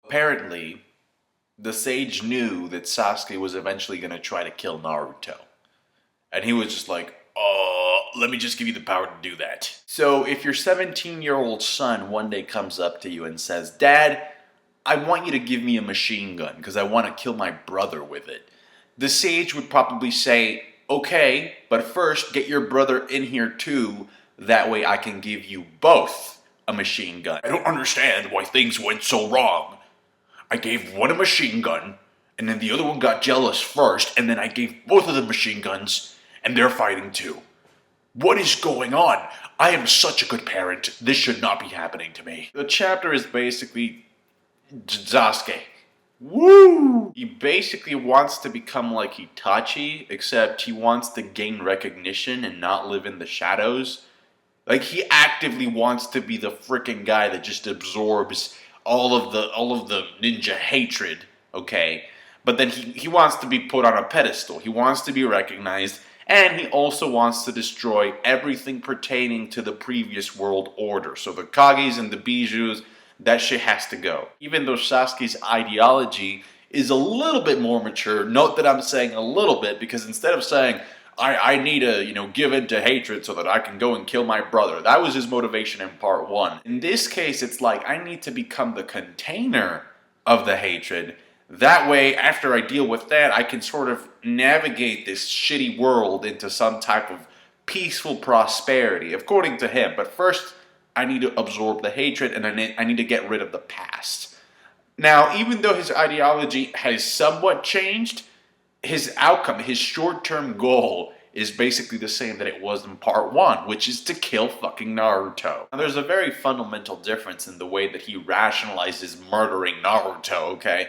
Apparently, the sage knew that Sasuke was eventually going to try to kill Naruto. And he was just like, let me just give you the power to do that. So if your 17-year-old son one day comes up to you and says, Dad, I want you to give me a machine gun because I want to kill my brother with it. The sage would probably say, okay, but first get your brother in here too. That way I can give you both a machine gun. I don't understand why things went so wrong. I gave one a machine gun, and then the other one got jealous first, and then I gave both of them machine guns, and they're fighting too. What is going on? I am such a good parent. This should not be happening to me. The chapter is basically Sasuke. Woo! He basically wants to become like Itachi, except he wants to gain recognition and not live in the shadows. Like, he actively wants to be the freaking guy that just absorbs all of the ninja hatred, okay? But then he wants to be put on a pedestal. He wants to be recognized, and he also wants to destroy everything pertaining to the previous world order. So the Kages and the Bijus, that shit has to go. Even though Sasuke's ideology is a little bit more mature, note that I'm saying a little bit, because instead of saying, I need to, give in to hatred so that I can go and kill my brother. That was his motivation in part 1. In this case, it's like, I need to become the container of the hatred. That way, after I deal with that, I can sort of navigate this shitty world into some type of peaceful prosperity, according to him. But first, I need to absorb the hatred, and I need to get rid of the past. Now, even though his ideology has somewhat changed, his outcome, his short-term goal, is basically the same that it was in part 1, which is to kill fucking Naruto. Now, there's a very fundamental difference in the way that he rationalizes murdering Naruto, okay?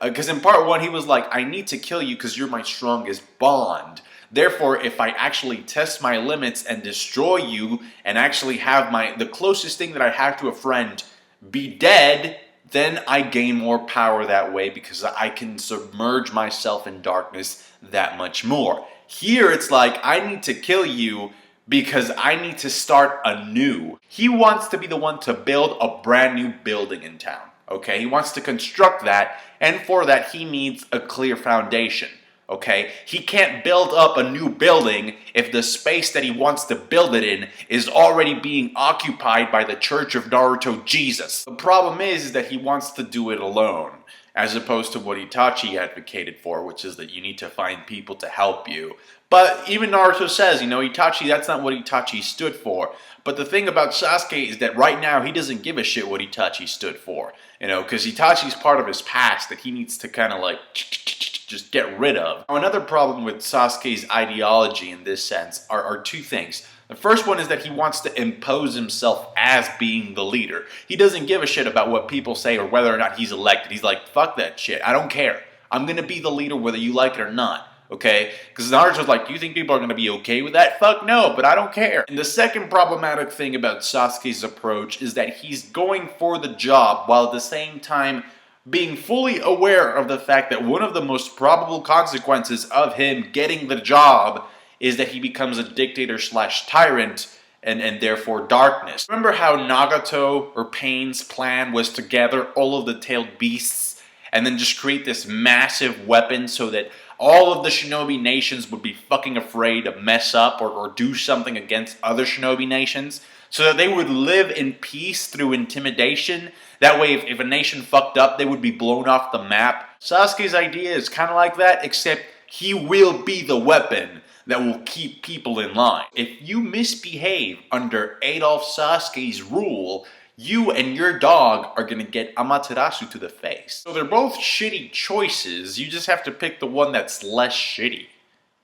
Because in part 1, he was like, I need to kill you because you're my strongest bond. Therefore, if I actually test my limits and destroy you and actually have the closest thing that I have to a friend be dead, then I gain more power that way because I can submerge myself in darkness that much more. Here it's like, I need to kill you because I need to start anew. He wants to be the one to build a brand new building in town, okay? He wants to construct that, and for that he needs a clear foundation. Okay, he can't build up a new building if the space that he wants to build it in is already being occupied by the Church of Naruto Jesus. The problem is that he wants to do it alone, as opposed to what Itachi advocated for, which is that you need to find people to help you. But even Naruto says, Itachi, that's not what Itachi stood for. But the thing about Sasuke is that right now he doesn't give a shit what Itachi stood for. Because Itachi's part of his past that he needs to kind of like just get rid of. Now, another problem with Sasuke's ideology in this sense are two things. The first one is that he wants to impose himself as being the leader. He doesn't give a shit about what people say or whether or not he's elected. He's like, fuck that shit. I don't care. I'm going to be the leader whether you like it or not. Okay? Because Naruto's like, do you think people are going to be okay with that? Fuck no, but I don't care. And the second problematic thing about Sasuke's approach is that he's going for the job while at the same time being fully aware of the fact that one of the most probable consequences of him getting the job is that he becomes a dictator / tyrant and therefore darkness. Remember how Nagato or Pain's plan was to gather all of the tailed beasts and then just create this massive weapon so that all of the shinobi nations would be fucking afraid to mess up or do something against other shinobi nations? So that they would live in peace through intimidation. That way, if a nation fucked up, they would be blown off the map. Sasuke's idea is kind of like that, except he will be the weapon that will keep people in line. If you misbehave under Adolf Sasuke's rule, you and your dog are going to get Amaterasu to the face. So they're both shitty choices. You just have to pick the one that's less shitty.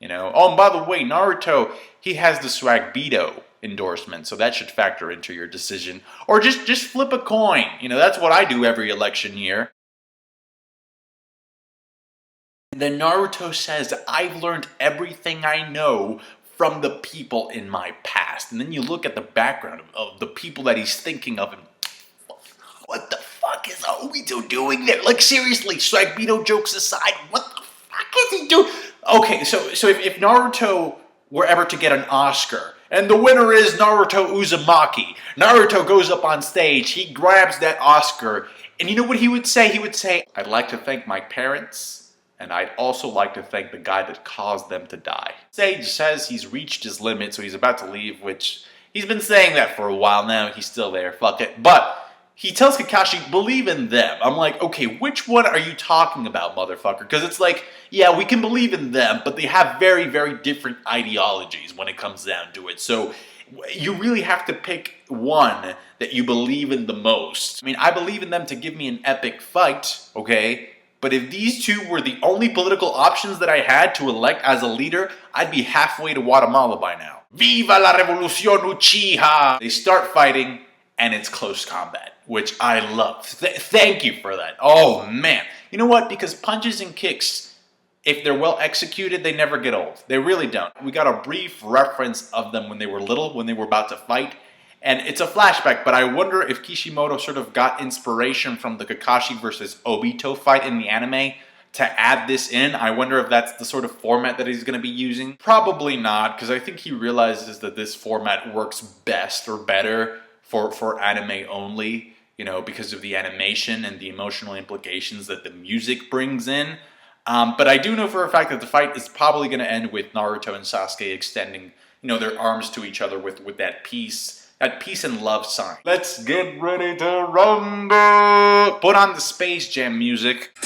Oh, and by the way, Naruto, he has the Swagbeto endorsement, so that should factor into your decision. Or just flip a coin. That's what I do every election year. And then Naruto says, I've learned everything I know from the people in my past. And then you look at the background of the people that he's thinking of, and what the fuck is Obito doing there? Like, seriously, Swagbeto jokes aside, what the fuck is he doing? Okay, so if Naruto were ever to get an Oscar, and the winner is Naruto Uzumaki, Naruto goes up on stage, he grabs that Oscar, And you know what he would say? He would say, I'd like to thank my parents, and I'd also like to thank the guy that caused them to die. Sage says he's reached his limit, so he's about to leave, which he's been saying that for a while now. He's still there, fuck it. But he tells Kakashi, believe in them. I'm like, okay, which one are you talking about, motherfucker? Because it's like, yeah, we can believe in them, but they have very, very different ideologies when it comes down to it. So you really have to pick one that you believe in the most. I mean, I believe in them to give me an epic fight, okay? But if these two were the only political options that I had to elect as a leader, I'd be halfway to Guatemala by now. Viva la Revolución Uchiha! They start fighting, and it's close combat, which I love. Thank you for that. Oh, man. You know what? Because punches and kicks, if they're well executed, they never get old. They really don't. We got a brief reference of them when they were little, when they were about to fight. And it's a flashback, but I wonder if Kishimoto sort of got inspiration from the Kakashi versus Obito fight in the anime to add this in. I wonder if that's the sort of format that he's going to be using. Probably not, because I think he realizes that this format works best or better for anime only, you know, because of the animation and the emotional implications that the music brings in. But I do know for a fact that the fight is probably going to end with Naruto and Sasuke extending, you know, their arms to each other with that peace and love sign. Let's get ready to rumble! Put on the Space Jam music.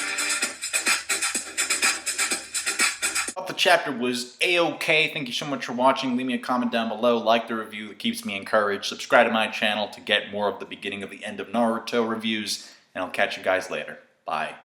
The chapter was a-okay. Thank you so much for watching. Leave me a comment down below. Like the review, that keeps me encouraged. Subscribe to my channel to get more of the beginning of the end of Naruto reviews. And I'll catch you guys later. Bye.